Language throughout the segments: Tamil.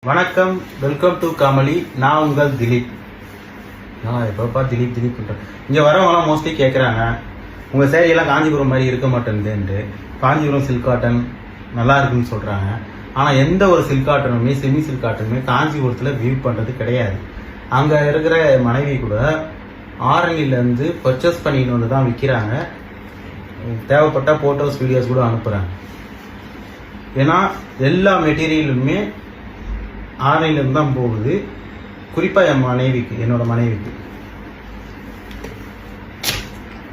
வணக்கம், வெல்கம் டு காமெடி. நான் உங்கள் திலீப். நான் எப்பப்பா திலீப் பண்ணுறேன். இங்கே வரவங்களாம் மோஸ்ட்லி கேட்குறாங்க, உங்கள் சேரீயெல்லாம் காஞ்சிபுரம் மாதிரி இருக்க மாட்டேங்குதுன்ட்டு. காஞ்சிபுரம் சில்க் காட்டன் நல்லா இருக்குன்னு சொல்கிறாங்க. ஆனால் எந்த ஒரு சில்க் காட்டனுமே செமி சில்க் காட்டனுமே காஞ்சிபுரத்தில் வியூ பண்ணுறது கிடையாது. அங்கே இருக்கிற மனைவி கூட ஆரணிலேருந்து பர்ச்சேஸ் பண்ணிட்டு வந்து தான் விற்கிறாங்க. தேவைப்பட்ட ஃபோட்டோஸ் வீடியோஸ் கூட அனுப்புகிறாங்க. ஏன்னா எல்லா மெட்டீரியலுமே ஆரணிலேருந்து தான் போகுது. குறிப்பாக என்னோட மனைவிக்கு.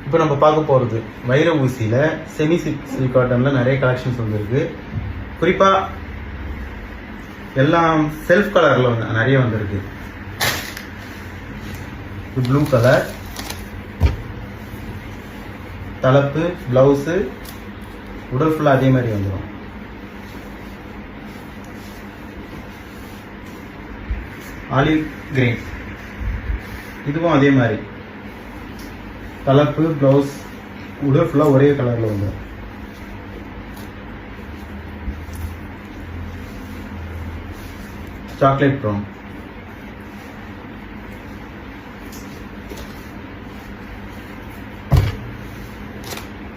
இப்போ நம்ம பார்க்க போகிறது வைர ஊசியில் செமி சில்க் காட்டனில் நிறைய கலெக்ஷன்ஸ் வந்துருக்கு. குறிப்பாக எல்லாம் செல்ஃப் கலரில் நிறைய வந்திருக்கு. ப்ளூ கலர் தலைப்பு, ப்ளவுஸு, உடல் ஃபுல்லாக அதே மாதிரி வந்துடும். ஆலிவ் கிரீன், இதுவும் அதே மாதிரி தலைப்பு, ப்ளவுஸ், உடல் ஃபுல்லாக ஒரே கலரில் வந்துடும். சாக்லேட் ப்ரௌன்,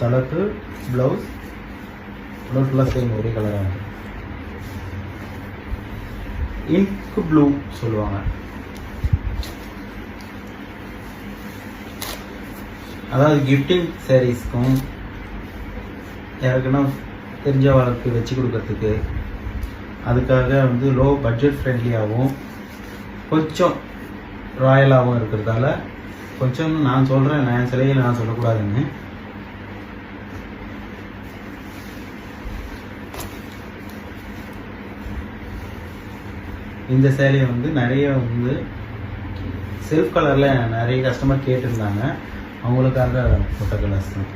தலைப்பு, ப்ளவுஸ், உடல் ஃபுல்லாக சேம் ஒரே கலராக இருக்கும். இங்க் ப்ளூ சொல்லுவாங்க. அதாவது கிஃப்டிங் சாரீஸ்க்கும் யாருக்குன்னா தெரிஞ்சவங்களுக்கு வச்சு கொடுக்கறதுக்கு, அதுக்காக லோ பட்ஜெட் ஃப்ரெண்ட்லியாகவும் கொஞ்சம் ராயலாகவும் இருக்கிறதால கொஞ்சம் நான் சொல்கிறேன், நான் சிலையில் நான் சொல்லக்கூடாதுன்னு. இந்த சேலையை நிறைய செல்ஃப் கலரில் நிறைய கஸ்டமர் கேட்டிருந்தாங்க. அவங்களுக்காக போட்ட கலர்ஸ் தான்.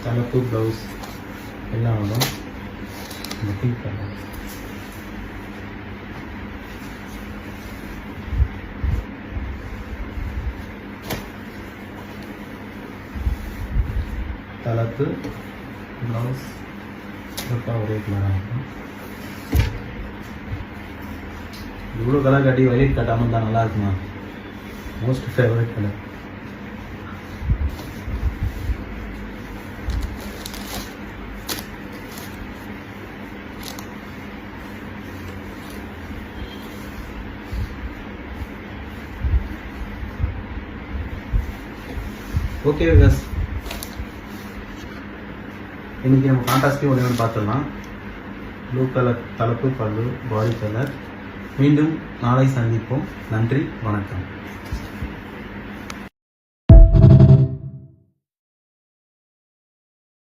தலைப்பு, ப்ளவுஸ் எல்லாம் வரும். பிங்க் கலர், தலைப்பு, ப்ளவுஸ் ஒரே கலராக இருக்கும். இவ்வளோ கலர் கட்டி வயலட் கட்டாமல் தான் நல்லா இருக்குமா? Most favourite colour. Okay Vikas, இன்னைக்கு நம்ம கான்ட்ராஸ்ட்லேயும் ஒன்று பார்த்துடலாம். ப்ளூ கலர் தலைப்பு, பல்லு, பாடி கலர். மீண்டும் நாளை சந்திப்போம். நன்றி, வணக்கம்.